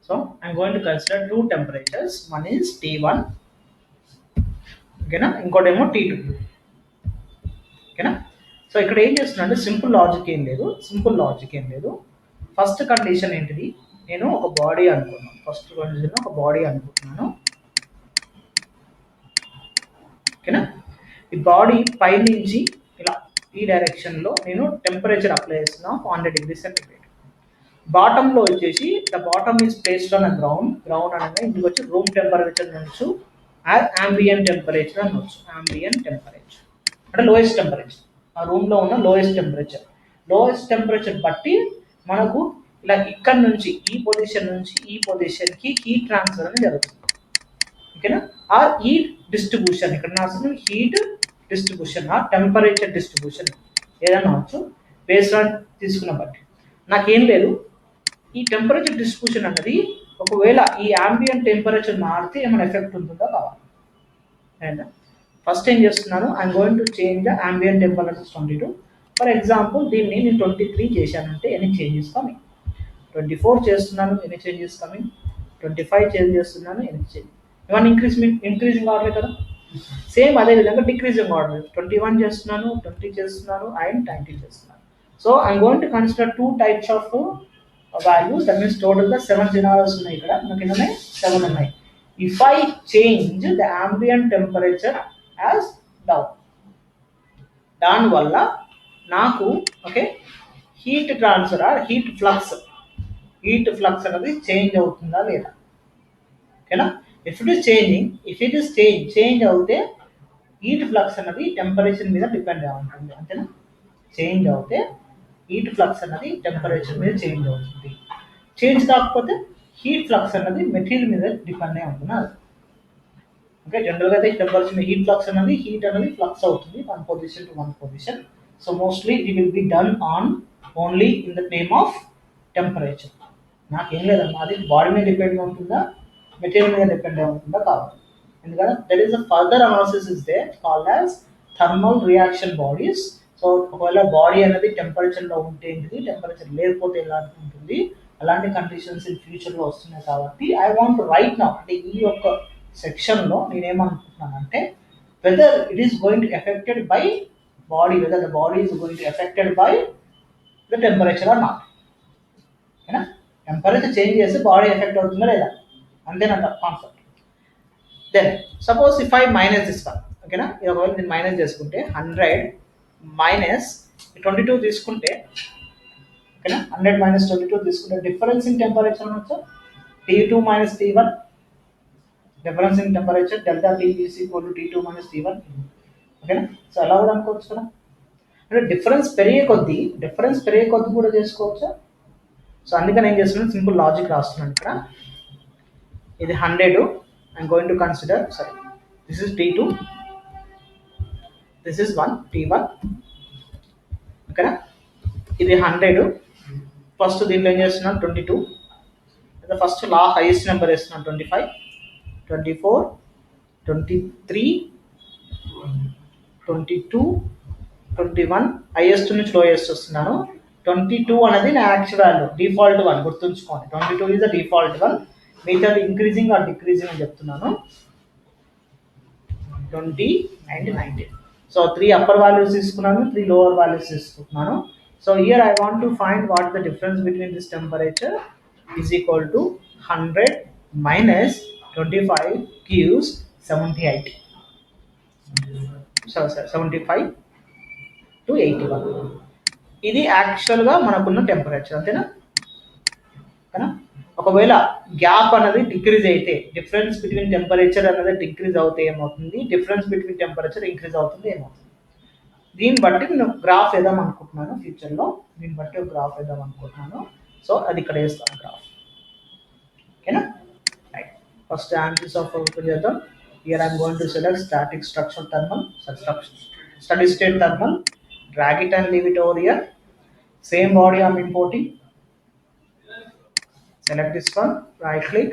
So I'm going to consider two temperatures. One is T1, ఓకేనా, ఇంకోటేమో T2, ఓకేనా. So ఇక్కడ ఏం చేస్తున్నా, సింపుల్ లాజిక్ ఏం లేదు. ఫస్ట్ కండిషన్ ఏంటిది, నేను ఒక బాడీ అనుకున్నాను. ఫస్ట్ కండిషన్ ఒక బాడీ అనుకుంటున్నాను, ఓకేనా. ఈ బాడీ పై నుంచి ఇలా ఈ డైరెక్షన్లో నేను టెంపరేచర్ అప్లై చేస్తున్నా 100 degrees సెంటిగ్రేడ్. బాటంలో వచ్చేసి the bottom is placed on ground అనగా ఇంటికి వచ్చి రూమ్ టెంపరేచర్ నుంచి ambient టెంపరేచర్ అనొచ్చు. ambient టెంపరేచర్ అంటే లోయెస్ట్ టెంపరేచర్, ఆ రూమ్లో ఉన్న లోయెస్ట్ టెంపరేచర్ బట్టి మనకు ఇలా ఇక్కడ నుంచి ఈ పొజిషన్ నుంచి ఈ పొజిషన్కి హీట్ ట్రాన్స్ఫర్ అనేది జరుగుతుంది, ఓకేనా. ఆ హీట్ డిస్ట్రిబ్యూషన్ ఇక్కడ నా హీట్ డిస్ట్రిబ్యూషన్ ఆ టెంపరేచర్ డిస్ట్రిబ్యూషన్ ఏదైనా అవచ్చు బేస్డ్ ఆన్ తీసుకున్న బట్టి. నాకేం లేదు, ఈ టెంపరేచర్ డిస్ట్రిబ్యూషన్ అన్నది ఒకవేళ ఈ ambient టెంపరేచర్ మారితే ఏమైనా ఎఫెక్ట్ ఉంటుందో కావాలి. అండ్ ఫస్ట్ ఏం చేస్తున్నాను, I'm going to change the ambient temperature 22. For example దీన్ని నేను 23 చేశానంటే ఎన్ని చేంజెస్ కమింగ్, 24 చేస్తున్నాను ఎన్ని చేంజెస్ కమింగ్, 25 చేంజ్ చేస్తున్నాను ఎన్ని చేంజ్, ఇవన్నీ ఇంక్రీజింగ్ ఆర్డర్ కదా. సేమ్ అదే విధంగా డిక్రీజింగ్ ఆర్డర్ 21 చేస్తున్నాను, 20 చేస్తున్నాను అండ్ 19 చేస్తున్నాను. So I'm going to consider two types of values. That means total గా 7 scenarios ఉన్నాయి ఇక్కడ, మనకి ఎన్ని ఉన్నాయి, 7 ఉన్నాయి. If I change the ambient temperature as down, దానివల్ల నాకు okay heat transfer heat flux అనేది చేంజ్ అవుతుందా లేదా, ఓకేనా. ఇఫ్ ఇట్ ఈస్ చేంజ్ అవుతే హీట్ ఫ్లక్స్ అనేది టెంపరేచర్ మీద డిపెండ్ అయి ఉంటుంది, అంతేనా. చేంజ్ అవుతే హీట్ ఫ్లక్స్ అనేది టెంపరేచర్ మీద చేంజ్ అవుతుంది. చేంజ్ కాకపోతే హీట్ ఫ్లక్స్ అనేది మెటీరియల్ మీద డిపెండ్ అయి ఉంటుంది. ఓకే, జనరల్గా అయితే టెంపరేచర్ హీట్ ఫ్లక్స్ అనేది ఫ్లక్స్ అవుతుంది one position to one position. So mostly it will be done on only in the name of temperature. నాకేం లేదమ్మా, అది బాడీ మీద డిపెండ్ ఉంటుందా మెటీరియల్ మీద డిపెండ్ అయి ఉంటుందా కావాలి. ఎందుకంటే there is a further analysis is there called as thermal reaction bodies. So ఒకవేళ బాడీ అనేది టెంపరేచర్లో ఉంటే ఏంటిది, టెంపరేచర్ లేకపోతే ఎలా ఉంటుంది, అలాంటి కండిషన్స్ ఇన్ ఫ్యూచర్లో వస్తున్నాయి. కాబట్టి ఐ వాంట్ రైట్ నౌ అంటే ఈ యొక్క సెక్షన్లో నేనేమనుకుంటున్నానంటే whether it is going to affected by body, whether the body is going to affected by the temperature or not, ఓకేనా. టెంపరేచర్ చేంజ్ చేస్తే బాడీ ఎఫెక్ట్ అవుతుందా లేదా, అంతేనంట concept. Then suppose if I minus this one, ఓకేనా. ఒకవేళ నేను minus చేసుకుంటే 100 minus 22 తీసుకుంటే, ఓకేనా, 100 మైనస్ 22 తీసుకుంటే డిఫరెన్స్ ఇన్ టెంపరేచర్ అనొచ్చు, T2 minus T1, difference in temperature delta T is equal to T2 minus T1, ఓకేనా. సో అలా కూడా అనుకోవచ్చు కదా, అంటే డిఫరెన్స్ పెరిగే కొద్దీ కూడా చేసుకోవచ్చా. సో అందుకని ఏం చేస్తున్నాను, సింపుల్ లాజిక్ రాస్తున్నాను ఇక్కడ. ఇది 100, I'm going to consider sorry this is T2, this is T1, ఓకేనా. ఇది 100, ఫస్ట్ దీంట్లో ఏం చేస్తున్నాను 22, ఫస్ట్ హైయెస్ట్ నెంబర్ వేస్తున్నాను 25, 24, 23, 22, 21, హైయెస్ట్ నుంచి లోయెస్ట్ వస్తున్నాను. 22 అనేది నా యాక్చువల్ వాల్యూ, డిఫాల్ట్ వన్ గుర్తుంచుకోండి. 22 ఈజ్ ద డిఫాల్ట్ వన్, మిగతా ఇంక్రీజింగ్ ఆర్ డిక్రీజింగ్ అని చెప్తున్నాను. 20 అండ్ 19. సో 3 అప్పర్ వాల్యూస్ తీసుకున్నాను, 3 లోవర్ వాల్యూస్ తీసుకుంటున్నాను. So here I want to find what the difference between this temperature is equal to 100 minus 25 gives 78. So 75 to 81. ఇది యాక్చువల్గా మనకున్న temperature, అంతేనా. ఒకవేళ గ్యాప్ అనేది డిక్రీజ్ అయితే, డిఫరెన్స్ బిట్వీన్ టెంపరేచర్ అనేది డిక్రీజ్ అవుతే ఏమవుతుంది, డిఫరెన్స్ బిట్వీన్ టెంపరేచర్ ఇంక్రీజ్ అవుతుంది ఏమవుతుంది. దీన్ని బట్టి నేను గ్రాఫ్ వేద్దాం అనుకుంటున్నాను ఫ్యూచర్లో, సో అది ఇక్కడ వేస్తాను గ్రాఫ్, ఓకేనా. రైట్, ఫస్ట్ ఆన్సర్స్ ఆఫ్ చేద్దాం. Here I'm going to select static structure thermal, steady state thermal, drag it and leave it over here. Same body I'm importing. Select this one, right click,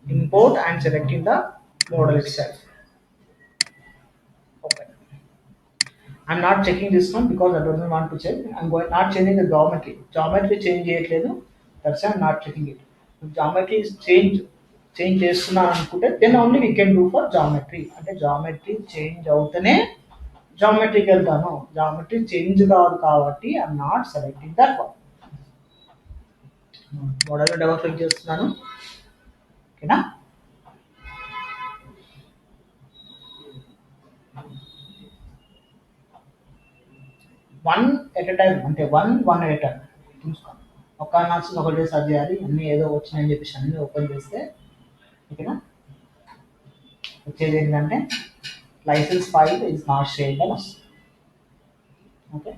import and selecting the model itself. Okay. I'm not checking this one because I don't want to check. I'm not changing the geometry. Geometry change cheyatledu. That's I'm not checking it. Geometry change చేస్తున్నాను అనుకుంటే then only we can do for geometry. అంటే geometry change అవుతూనే జామెట్రీకి వెళ్తాను. Geometry change కాదు కాబట్టి I'm not selecting that one. Model double click చేస్తున్నాను. ఓకేనా? వన్ ఎట్ ఎ టైం, అంటే వన్ ఎట్ ఎ టైం చూసుకోండి. ఒక అనాల్సింది ఒకటి సర్చ్ చేయాలి. అన్నీ ఏదో వచ్చినాయని చెప్పేసి అన్నీ ఓపెన్ చేస్తే ఓకేనా వచ్చేది ఏంటంటే license file is not shared అని వస్తుంది. Okay,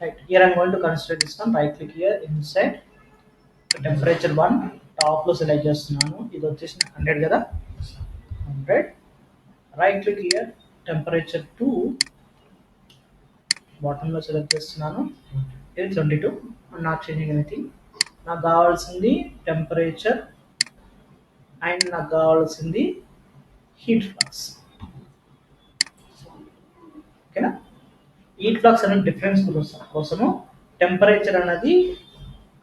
right. Here I'm going to consider this one. Right click here, inside temperature 1 top లో సెలెక్ట్ చేస్తున్నాను. ఇది వచ్చేసి 100 కదా, 100. Right click here, temperature 2 bottom లో సెలెక్ట్ చేస్తున్నాను. ఇది 22. Not changing anything. నాకు కావాల్సింది టెంపరేచర్ అండ్ నాకు కావాల్సింది హీట్ ఫ్లక్స్. ఓకేనా? హీట్ ఫ్లక్స్ అనే డిఫరెన్స్ కోసము, టెంపరేచర్ అనేది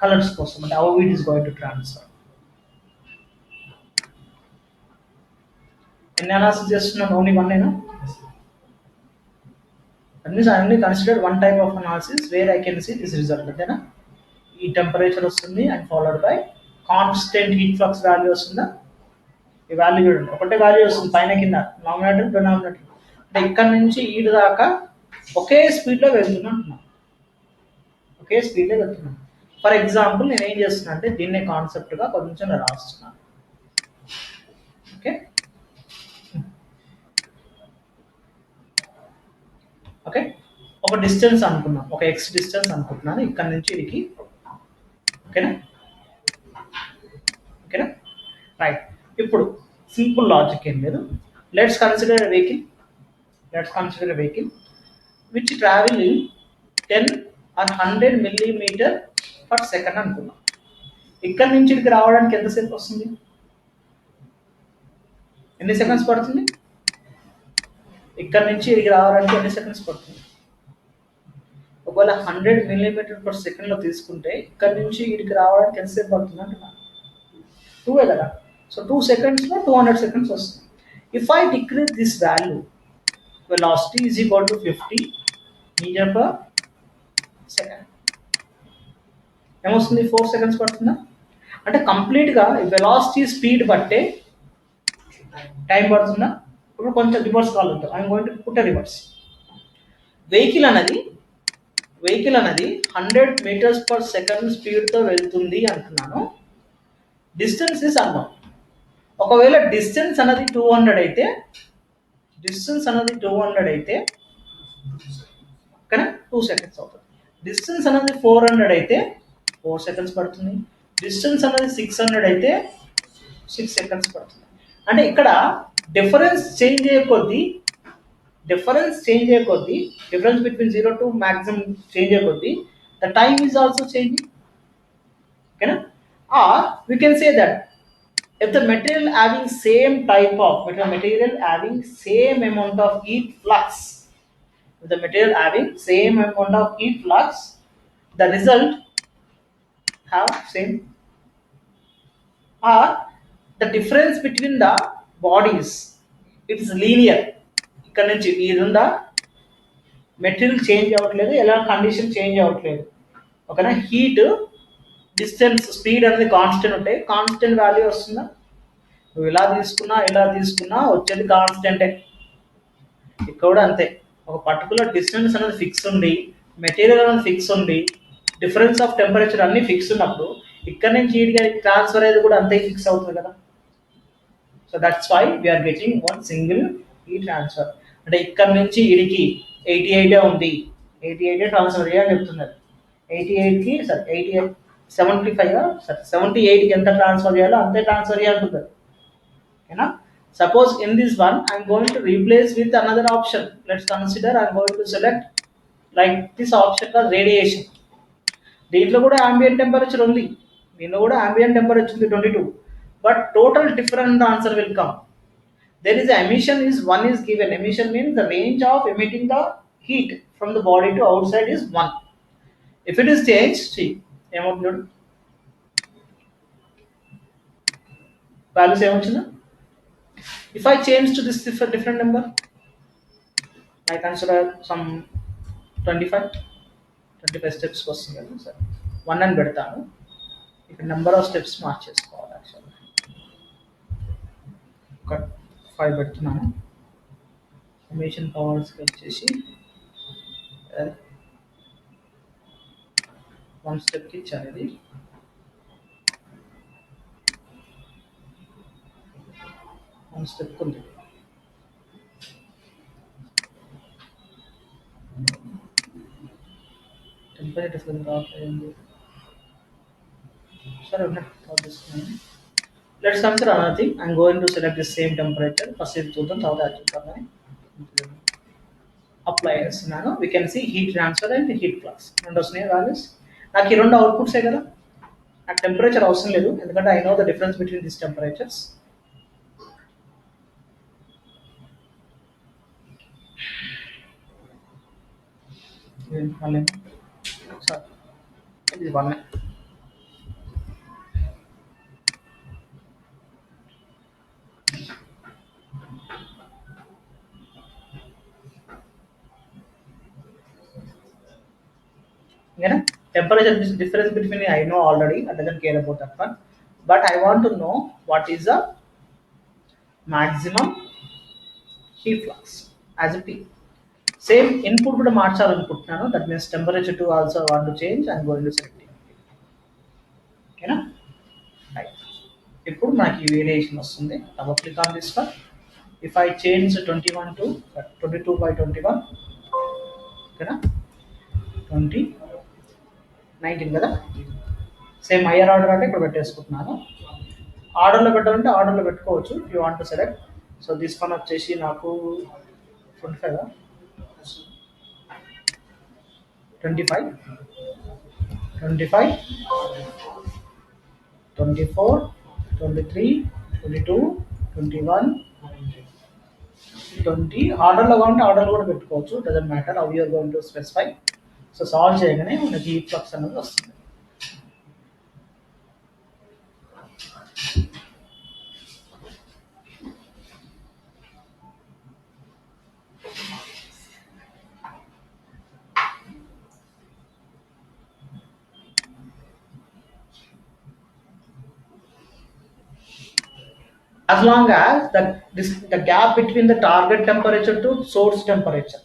కలర్స్ కోసం, అంటే how it is going to transfer. ఎన్ని అనాలిసిస్ చేస్తున్నాను? ఓన్లీ వన్ అయినా? That means I only considered one type of analysis where I can see this result. అంతేనా? ఈ టెంపరేచర్ వస్తుంది and followed by constant heat flux value వస్తుందా? ఈ value చూడండి, ఒకటే వాల్యూ వస్తుంది పైన కింద, నామినేటర్ డినామినేటర్. అంటే ఇక్కడ నుంచి ఈడు దాకా ఒకే స్పీడ్లో వెళ్తున్నా అంటున్నాను. ఒకే స్పీడ్లో వెళ్తున్నాను. ఫర్ ఎగ్జాంపుల్ నేను ఏం చేస్తున్నా అంటే దీన్నే కాన్సెప్ట్గా కొంచెం రాస్తున్నాను. ఓకే ఓకే ఒక డిస్టెన్స్ అనుకున్నాం, ఒక ఎక్స్ డిస్టెన్స్ అనుకుంటున్నాను ఇక్కడ నుంచి ఇడికి. ఓకేనా? ఓకేనా? రైట్. ఇప్పుడు సింపుల్ లాజిక్ ఏం లేదు. Let's consider vehicle. Let's consider vehicle which travel in 10 or 100 millimeter per second అనుకున్నాం. ఇక్కడ నుంచి ఇక్కడికి రావడానికి ఎంతసేపు వస్తుంది? ఎన్ని సెకండ్స్ పడుతుంది? ఇక్కడ నుంచి ఇక్కడికి రావడానికి ఎన్ని సెకండ్స్ పడుతుంది? ఒకవేళ 100 mm/s లో తీసుకుంటే ఇక్కడ నుంచి ఇక్కడికి రావడానికి ఎంతసేపు పడుతుంది అంటున్నాను? 2 కదా. సో 2 secondsలో 200 seconds వస్తుంది. If I decrease this value, velocity is equal to 50 meter/second. ఏమొస్తుంది? 4 seconds పడుతుందా? అంటే కంప్లీట్గా వెలాసిటీ స్పీడ్ బట్టే టైం పడుతుందా? ఇప్పుడు కొంచెం రివర్స్ కావాలి. I'm going to put reverse. Vehicle అనేది 100 meters/s స్పీడ్తో వెళ్తుంది అంటున్నాను. Distance is unknown. ఒకవేళ డిస్టెన్స్ అనేది 200 అయితే, కానీ 2 seconds అవుతుంది. డిస్టెన్స్ అనేది 400 అయితే 4 seconds పడుతుంది. డిస్టెన్స్ అనేది 600 అయితే 6 seconds పడుతుంది. అంటే ఇక్కడ డిఫరెన్స్ చేంజ్ అయ్యే కొద్దీ, difference between 0 to maximum change అయ్యే కొద్దీ the time is also changing. ఓకేనా? Or we can say that if the material having same amount of heat flux, the result have same, or the difference between the bodies, it is linear. ఇక్కడ నుంచి ఇది ఉందా, material change అవ్వట్లేదు, ఎలా condition change అవ్వట్లేదు. ఓకేనా? Heat, distance, speed అనేది constant ఉంటాయి. కాన్స్టెంట్ వాల్యూ వస్తుందా? నువ్వు ఇలా తీసుకున్నా వచ్చేది కాన్స్టెంటే. ఇక్కడ కూడా అంతే. ఒక పర్టికులర్ డిస్టెన్స్ అనేది ఫిక్స్ ఉండి, మెటీరియల్ అనేది ఫిక్స్ ఉండి, డిఫరెన్స్ ఆఫ్ టెంపరేచర్ అన్ని ఫిక్స్ ఉన్నప్పుడు ఇక్కడ నుంచి హీట్గా ట్రాన్స్ఫర్ అయ్యేది కూడా అంతే ఫిక్స్ అవుతుంది కదా. So that's why we are getting one single heat transfer. అంటే ఇక్కడ నుంచి ఇడికి 88 ఉంది, 88 ట్రాన్స్ఫర్ అని చెప్తున్నారు. 88కి సరే 88 75 సరే 78కి ఎంత ట్రాన్స్ఫర్ చేయాలో అంతే ట్రాన్స్ఫర్ చేయాలంటుంది. ఓకేనా? Suppose in this one I'm going to replace with another option. Let's consider I'm going to select like this option call radiation. దీంట్లో కూడా ambient టెంపరేచర్ ఉంది, దీంట్లో కూడా ambient టెంపరేచర్ ఉంది 22, but total different answer will come. There is a emission is one is given. Emission means the range of emitting the heat from the body to outside is 1. If it is changed, see, value same. If I change to this different number, I consider some 25 steps వస్తుంది కదా sir, 1 అని పెడతాను. ఇక్కడ number of steps మార్చేసుకోవాలి. యాక్చువల్గా ఒక 5 పెడుతున్నాను. Emission పవర్స్కి వచ్చేసి 1 స్టెప్కి ఇచ్చారు. ఇది 1 స్టెప్ ఉంది. టెంపరేచర్ డిఫరెన్స్ రావట్లేదు. సరే ఉన్నట్టు. Let's consider another thing. I'm going to select the same temperature. First ఇది చూద్దాం, తర్వాత అది చూద్దాం. కానీ అప్లై చేస్తున్నాను. We can see heat transfer and heat flux. రెండు వస్తున్నాయి వాల్యూస్. నాకు ఈ రెండు అవుట్పుట్సే కదా, నాకు టెంపరేచర్ అవసరం లేదు, ఎందుకంటే I know the difference between this temperatures. ఇది 1. Temperature difference between I know already, I doesn't care about that one, but I want to know what is the maximum heat flux as a P. Same input కూడా మార్చాలనుకుంటున్నాను. That means temperature to also want to change. I'm going to select it. ఓకేనా? Right. ఇప్పుడు నాకు ఈ variation వస్తుంది. Double click on this one. If I change 21 to 22/21, ఓకేనా, 20 19 కదా. Same higher order అంటే ఇక్కడ పెట్టేసుకుంటున్నాను. ఆర్డర్లో పెట్టాలంటే ఆర్డర్లో పెట్టుకోవచ్చు. You want to select. So this one వచ్చేసి నాకు 25, 25, 24, 23, 22, 21, 20. ఆర్డర్లో కావాలంటే ఆర్డర్లో కూడా పెట్టుకోవచ్చు. Doesn't matter how you are going to specify. So solve చేయగానే మనకి హీట్ ఫ్లక్స్ అనేది వస్తుంది. As long as the gap between the target temperature to source temperature,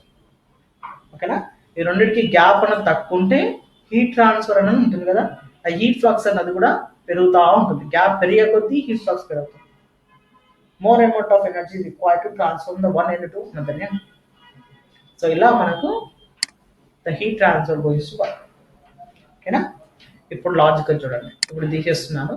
ఓకేనా, ఈ రెండింటికి గ్యాప్ అనేది తక్కువ ఉంటే హీట్ ట్రాన్స్ఫర్ అనేది ఉంటుంది కదా, ఆ హీట్ ఫ్లక్స్ అన్నది కూడా పెరుగుతూ ఉంటుంది. గ్యాప్ పెరిగే కొద్దీ హీట్ ఫ్లక్స్ పెరుగుతుంది. More amount of energy required to transfer the one end to another end. So ఇలా మనకు the heat transfer goings to work. ఓకేనా? ఇప్పుడు లాజికల్ చూడండి. ఇప్పుడు తీసేస్తున్నాను.